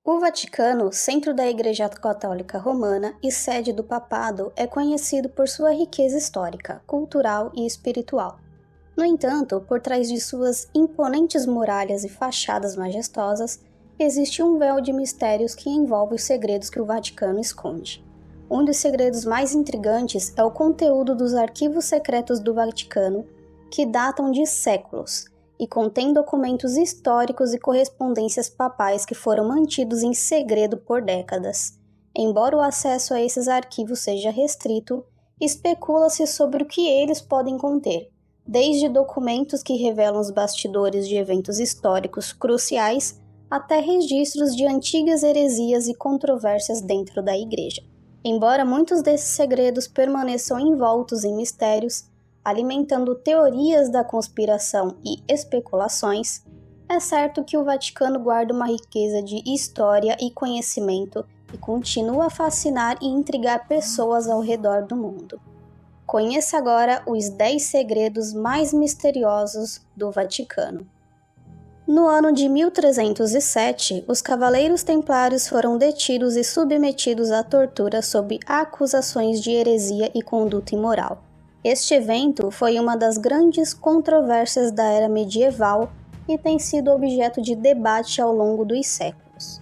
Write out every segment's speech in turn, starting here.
O Vaticano, centro da Igreja Católica Romana e sede do Papado, é conhecido por sua riqueza histórica, cultural e espiritual. No entanto, por trás de suas imponentes muralhas e fachadas majestosas, existe um véu de mistérios que envolve os segredos que o Vaticano esconde. Um dos segredos mais intrigantes é o conteúdo dos arquivos secretos do Vaticano, que datam de séculos, e contém documentos históricos e correspondências papais que foram mantidos em segredo por décadas. Embora o acesso a esses arquivos seja restrito, especula-se sobre o que eles podem conter, desde documentos que revelam os bastidores de eventos históricos cruciais até registros de antigas heresias e controvérsias dentro da Igreja. Embora muitos desses segredos permaneçam envoltos em mistérios, alimentando teorias da conspiração e especulações, é certo que o Vaticano guarda uma riqueza de história e conhecimento e continua a fascinar e intrigar pessoas ao redor do mundo. Conheça agora os 10 segredos mais misteriosos do Vaticano. No ano de 1307, os Cavaleiros Templários foram detidos e submetidos à tortura sob acusações de heresia e conduta imoral. Este evento foi uma das grandes controvérsias da era medieval e tem sido objeto de debate ao longo dos séculos.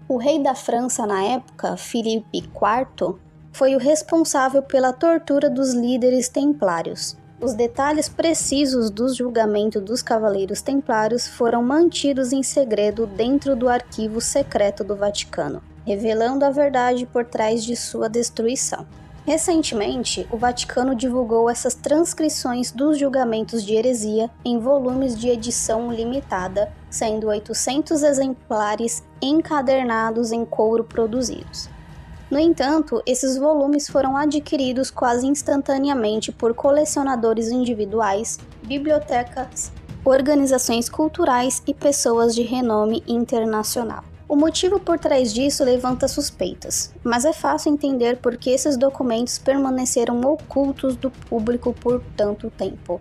O rei da França na época, Filipe IV, foi o responsável pela tortura dos líderes templários. Os detalhes precisos do julgamento dos Cavaleiros Templários foram mantidos em segredo dentro do arquivo secreto do Vaticano, revelando a verdade por trás de sua destruição. Recentemente, o Vaticano divulgou essas transcrições dos julgamentos de heresia em volumes de edição limitada, sendo 800 exemplares encadernados em couro produzidos. No entanto, esses volumes foram adquiridos quase instantaneamente por colecionadores individuais, bibliotecas, organizações culturais e pessoas de renome internacional. O motivo por trás disso levanta suspeitas, mas é fácil entender por que esses documentos permaneceram ocultos do público por tanto tempo.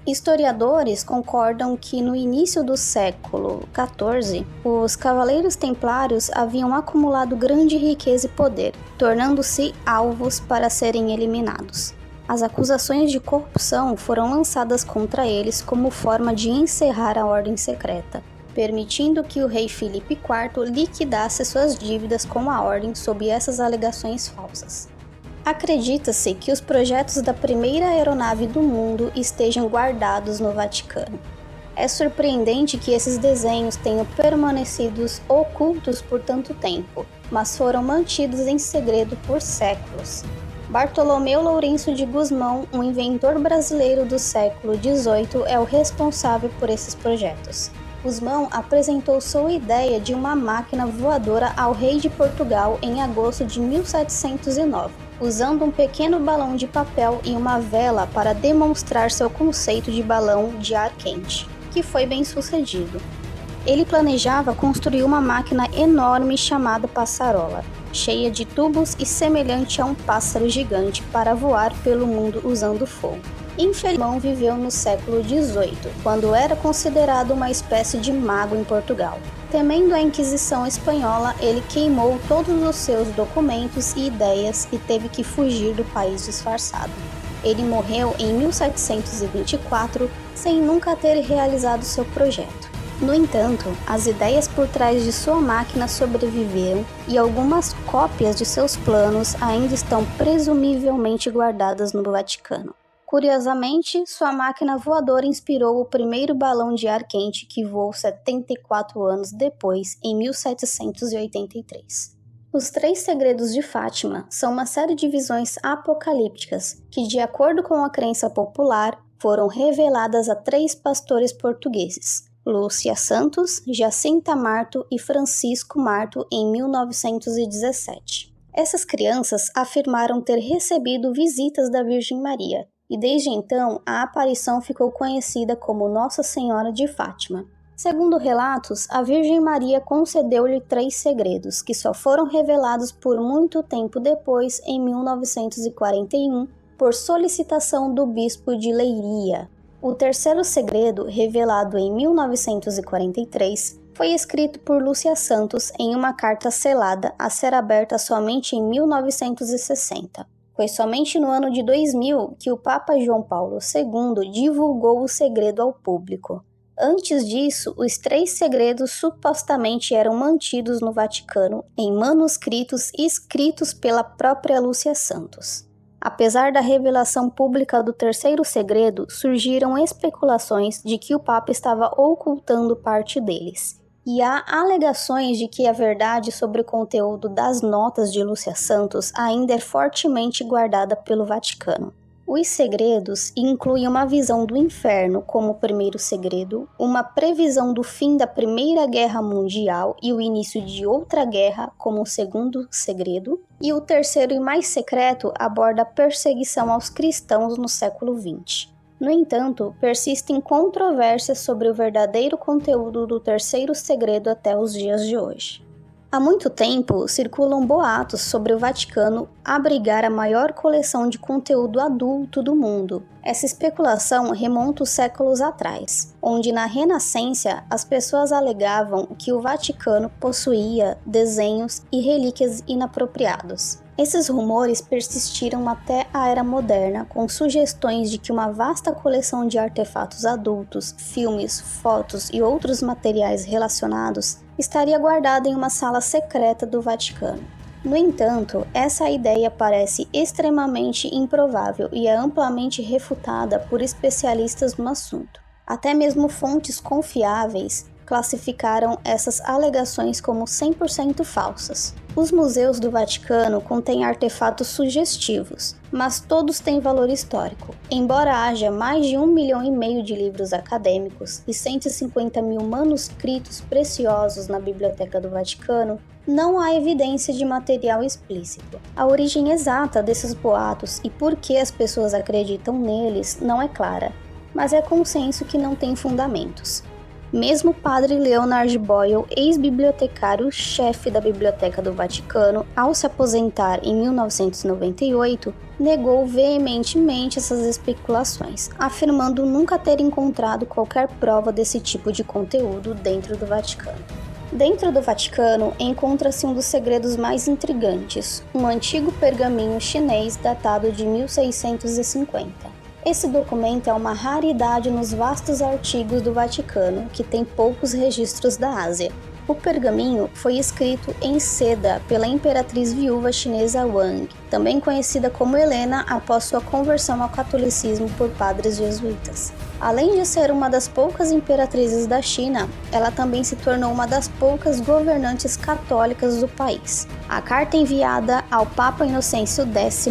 Historiadores concordam que no início do século XIV, os Cavaleiros Templários haviam acumulado grande riqueza e poder, tornando-se alvos para serem eliminados. As acusações de corrupção foram lançadas contra eles como forma de encerrar a ordem secreta, permitindo que o rei Filipe IV liquidasse suas dívidas com a ordem sob essas alegações falsas. Acredita-se que os projetos da primeira aeronave do mundo estejam guardados no Vaticano. É surpreendente que esses desenhos tenham permanecido ocultos por tanto tempo, mas foram mantidos em segredo por séculos. Bartolomeu Lourenço de Gusmão, um inventor brasileiro do século XVIII, é o responsável por esses projetos. Gusmão apresentou sua ideia de uma máquina voadora ao rei de Portugal em agosto de 1709, usando um pequeno balão de papel e uma vela para demonstrar seu conceito de balão de ar quente, que foi bem sucedido. Ele planejava construir uma máquina enorme chamada passarola, cheia de tubos e semelhante a um pássaro gigante para voar pelo mundo usando fogo. Infelizmente, viveu no século XVIII, quando era considerado uma espécie de mago em Portugal. Temendo a Inquisição espanhola, ele queimou todos os seus documentos e ideias e teve que fugir do país disfarçado. Ele morreu em 1724, sem nunca ter realizado seu projeto. No entanto, as ideias por trás de sua máquina sobreviveram e algumas cópias de seus planos ainda estão presumivelmente guardadas no Vaticano. Curiosamente, sua máquina voadora inspirou o primeiro balão de ar quente que voou 74 anos depois, em 1783. Os 3 segredos de Fátima são uma série de visões apocalípticas que, de acordo com a crença popular, foram reveladas a 3 pastores portugueses, Lúcia Santos, Jacinta Marto e Francisco Marto, em 1917. Essas crianças afirmaram ter recebido visitas da Virgem Maria, e desde então a aparição ficou conhecida como Nossa Senhora de Fátima. Segundo relatos, a Virgem Maria concedeu-lhe 3 segredos, que só foram revelados por muito tempo depois, em 1941, por solicitação do bispo de Leiria. O terceiro segredo, revelado em 1943, Foi escrito por Lúcia Santos em uma carta selada a ser aberta somente em 1960. Foi somente no ano de 2000 que o Papa João Paulo II divulgou o segredo ao público. Antes disso, os 3 segredos supostamente eram mantidos no Vaticano em manuscritos escritos pela própria Lúcia Santos. Apesar da revelação pública do 3º segredo, surgiram especulações de que o Papa estava ocultando parte deles. E há alegações de que a verdade sobre o conteúdo das notas de Lúcia Santos ainda é fortemente guardada pelo Vaticano. Os segredos incluem uma visão do inferno como o primeiro segredo, uma previsão do fim da Primeira Guerra Mundial e o início de outra guerra como o segundo segredo, e o terceiro e mais secreto aborda a perseguição aos cristãos no século XX. No entanto, persistem controvérsias sobre o verdadeiro conteúdo do 3º segredo até os dias de hoje. Há muito tempo, circulam boatos sobre o Vaticano abrigar a maior coleção de conteúdo adulto do mundo. Essa especulação remonta os séculos atrás, onde na Renascença as pessoas alegavam que o Vaticano possuía desenhos e relíquias inapropriados. Esses rumores persistiram até a Era Moderna, com sugestões de que uma vasta coleção de artefatos adultos, filmes, fotos e outros materiais relacionados estaria guardada em uma sala secreta do Vaticano. No entanto, essa ideia parece extremamente improvável e é amplamente refutada por especialistas no assunto. Até mesmo fontes confiáveis classificaram essas alegações como 100% falsas. Os museus do Vaticano contêm artefatos sugestivos, mas todos têm valor histórico. Embora haja mais de 1,5 milhão de livros acadêmicos e 150 mil manuscritos preciosos na Biblioteca do Vaticano, não há evidência de material explícito. A origem exata desses boatos e por que as pessoas acreditam neles não é clara, mas é consenso que não tem fundamentos. Mesmo o padre Leonard Boyle, ex-bibliotecário-chefe da Biblioteca do Vaticano, ao se aposentar em 1998, negou veementemente essas especulações, afirmando nunca ter encontrado qualquer prova desse tipo de conteúdo dentro do Vaticano. Dentro do Vaticano encontra-se um dos segredos mais intrigantes, um antigo pergaminho chinês datado de 1650. Esse documento é uma raridade nos vastos artigos do Vaticano, que tem poucos registros da Ásia. O pergaminho foi escrito em seda pela imperatriz viúva chinesa Wang, também conhecida como Helena após sua conversão ao catolicismo por padres jesuítas. Além de ser uma das poucas imperatrizes da China, ela também se tornou uma das poucas governantes católicas do país. A carta enviada ao Papa Inocêncio X,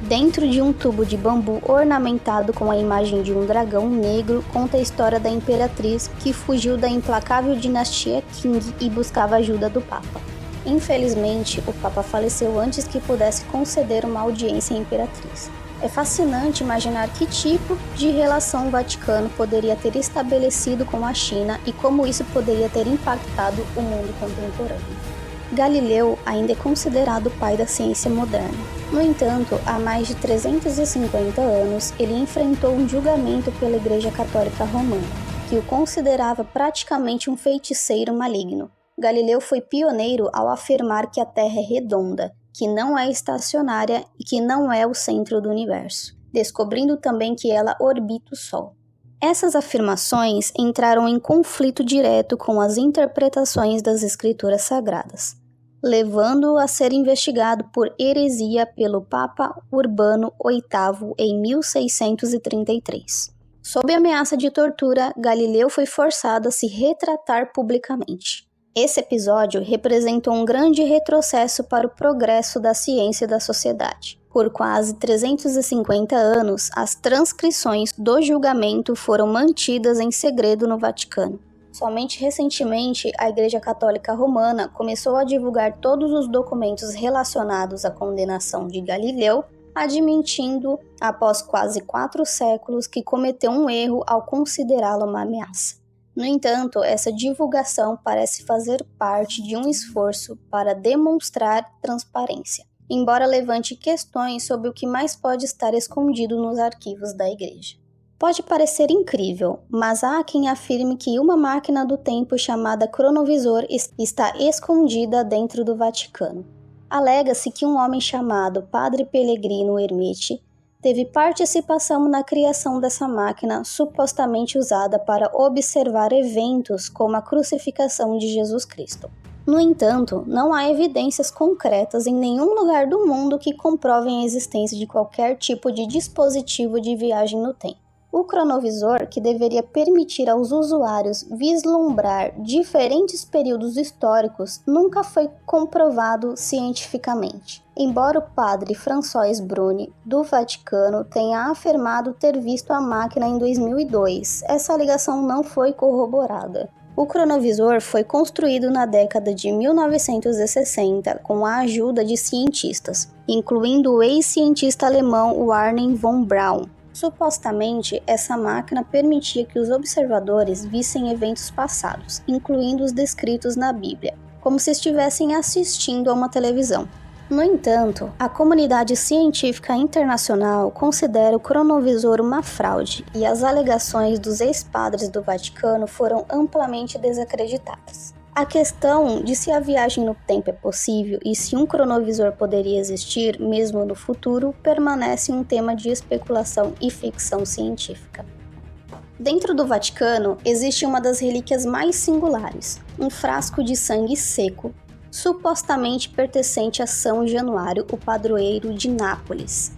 dentro de um tubo de bambu ornamentado com a imagem de um dragão negro, conta a história da imperatriz que fugiu da implacável dinastia Qing e buscava ajuda do Papa. Infelizmente, o Papa faleceu antes que pudesse conceder uma audiência à imperatriz. É fascinante imaginar que tipo de relação o Vaticano poderia ter estabelecido com a China e como isso poderia ter impactado o mundo contemporâneo. Galileu ainda é considerado o pai da ciência moderna. No entanto, há mais de 350 anos, ele enfrentou um julgamento pela Igreja Católica Romana, que o considerava praticamente um feiticeiro maligno. Galileu foi pioneiro ao afirmar que a Terra é redonda, que não é estacionária e que não é o centro do universo, descobrindo também que ela orbita o Sol. Essas afirmações entraram em conflito direto com as interpretações das Escrituras Sagradas, levando-o a ser investigado por heresia pelo Papa Urbano VIII em 1633. Sob ameaça de tortura, Galileu foi forçado a se retratar publicamente. Esse episódio representou um grande retrocesso para o progresso da ciência e da sociedade. Por quase 350 anos, as transcrições do julgamento foram mantidas em segredo no Vaticano. Somente recentemente, a Igreja Católica Romana começou a divulgar todos os documentos relacionados à condenação de Galileu, admitindo, após quase 4 séculos, que cometeu um erro ao considerá-lo uma ameaça. No entanto, essa divulgação parece fazer parte de um esforço para demonstrar transparência, embora levante questões sobre o que mais pode estar escondido nos arquivos da Igreja. Pode parecer incrível, mas há quem afirme que uma máquina do tempo chamada cronovisor está escondida dentro do Vaticano. Alega-se que um homem chamado Padre Pellegrino Ermiti teve participação na criação dessa máquina supostamente usada para observar eventos como a crucificação de Jesus Cristo. No entanto, não há evidências concretas em nenhum lugar do mundo que comprovem a existência de qualquer tipo de dispositivo de viagem no tempo. O cronovisor, que deveria permitir aos usuários vislumbrar diferentes períodos históricos, nunca foi comprovado cientificamente. Embora o padre François Bruni, do Vaticano, tenha afirmado ter visto a máquina em 2002, essa alegação não foi corroborada. O cronovisor foi construído na década de 1960 com a ajuda de cientistas, incluindo o ex-cientista alemão Wernher von Braun. Supostamente, essa máquina permitia que os observadores vissem eventos passados, incluindo os descritos na Bíblia, como se estivessem assistindo a uma televisão. No entanto, a comunidade científica internacional considera o cronovisor uma fraude e as alegações dos ex-padres do Vaticano foram amplamente desacreditadas. A questão de se a viagem no tempo é possível e se um cronovisor poderia existir mesmo no futuro permanece um tema de especulação e ficção científica. Dentro do Vaticano existe uma das relíquias mais singulares, um frasco de sangue seco, supostamente pertencente a São Januário, o padroeiro de Nápoles.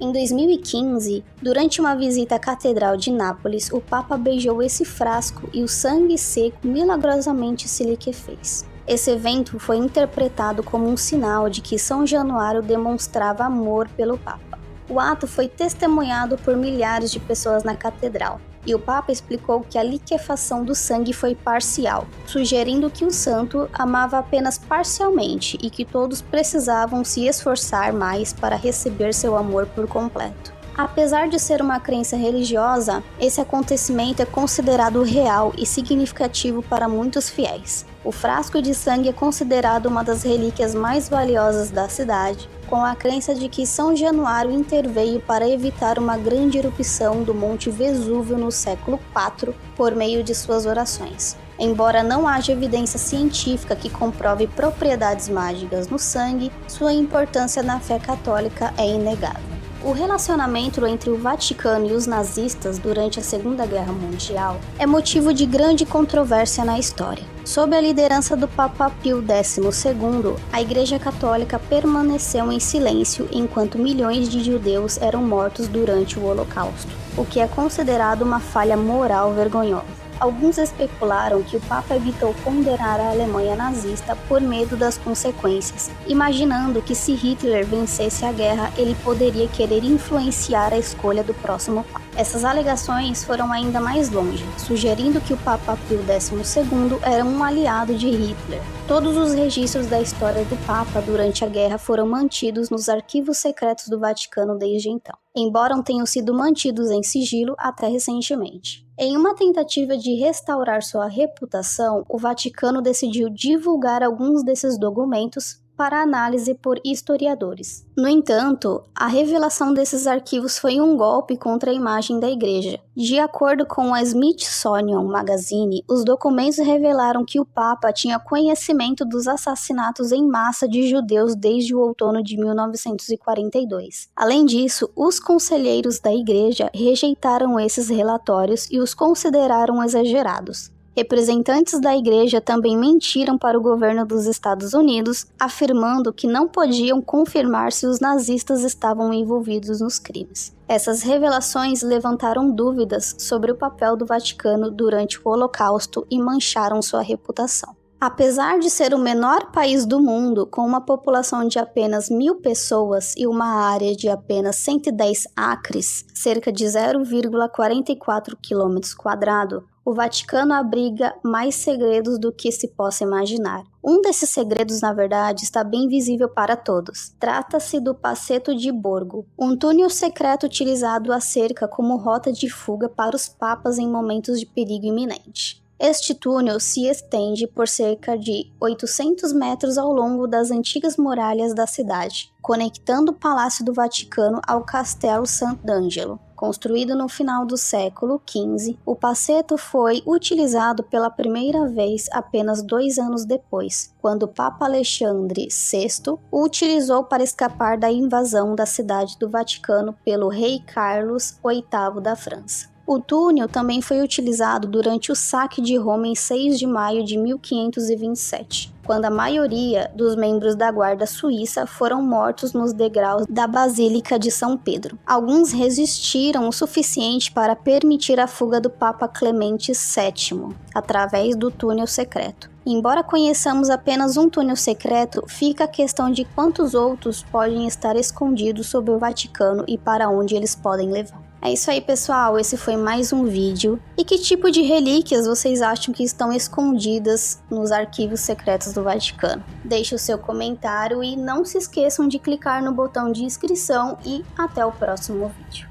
Em 2015, durante uma visita à Catedral de Nápoles, o Papa beijou esse frasco e o sangue seco milagrosamente se liquefez. Esse evento foi interpretado como um sinal de que São Januário demonstrava amor pelo Papa. O ato foi testemunhado por milhares de pessoas na catedral, e o Papa explicou que a liquefação do sangue foi parcial, sugerindo que o santo amava apenas parcialmente e que todos precisavam se esforçar mais para receber seu amor por completo. Apesar de ser uma crença religiosa, esse acontecimento é considerado real e significativo para muitos fiéis. O frasco de sangue é considerado uma das relíquias mais valiosas da cidade, com a crença de que São Januário interveio para evitar uma grande erupção do Monte Vesúvio no século IV por meio de suas orações. Embora não haja evidência científica que comprove propriedades mágicas no sangue, sua importância na fé católica é inegável. O relacionamento entre o Vaticano e os nazistas durante a Segunda Guerra Mundial é motivo de grande controvérsia na história. Sob a liderança do Papa Pio XII, a Igreja Católica permaneceu em silêncio enquanto milhões de judeus eram mortos durante o Holocausto, o que é considerado uma falha moral vergonhosa. Alguns especularam que o Papa evitou condenar a Alemanha nazista por medo das consequências, imaginando que se Hitler vencesse a guerra, ele poderia querer influenciar a escolha do próximo Papa. Essas alegações foram ainda mais longe, sugerindo que o Papa Pio XII era um aliado de Hitler. Todos os registros da história do Papa durante a guerra foram mantidos nos arquivos secretos do Vaticano desde então, embora tenham sido mantidos em sigilo até recentemente. Em uma tentativa de restaurar sua reputação, o Vaticano decidiu divulgar alguns desses documentos para análise por historiadores. No entanto, a revelação desses arquivos foi um golpe contra a imagem da Igreja. De acordo com a Smithsonian Magazine, os documentos revelaram que o Papa tinha conhecimento dos assassinatos em massa de judeus desde o outono de 1942. Além disso, os conselheiros da Igreja rejeitaram esses relatórios e os consideraram exagerados. Representantes da Igreja também mentiram para o governo dos Estados Unidos, afirmando que não podiam confirmar se os nazistas estavam envolvidos nos crimes. Essas revelações levantaram dúvidas sobre o papel do Vaticano durante o Holocausto e mancharam sua reputação. Apesar de ser o menor país do mundo, com uma população de apenas 1.000 pessoas e uma área de apenas 110 acres, cerca de 0,44 km², o Vaticano abriga mais segredos do que se possa imaginar. Um desses segredos, na verdade, está bem visível para todos. Trata-se do Passetto di Borgo, um túnel secreto utilizado a cerca como rota de fuga para os papas em momentos de perigo iminente. Este túnel se estende por cerca de 800 metros ao longo das antigas muralhas da cidade, conectando o Palácio do Vaticano ao Castelo Sant'Angelo. Construído no final do século XV, o passetto foi utilizado pela primeira vez apenas 2 anos depois, quando o Papa Alexandre VI o utilizou para escapar da invasão da cidade do Vaticano pelo rei Carlos VIII da França. O túnel também foi utilizado durante o saque de Roma em 6 de maio de 1527, quando a maioria dos membros da guarda suíça foram mortos nos degraus da Basílica de São Pedro. Alguns resistiram o suficiente para permitir a fuga do Papa Clemente VII, através do túnel secreto. Embora conheçamos apenas um túnel secreto, fica a questão de quantos outros podem estar escondidos sob o Vaticano e para onde eles podem levar. É isso aí, pessoal, esse foi mais um vídeo. E que tipo de relíquias vocês acham que estão escondidas nos arquivos secretos do Vaticano? Deixe o seu comentário e não se esqueçam de clicar no botão de inscrição e até o próximo vídeo.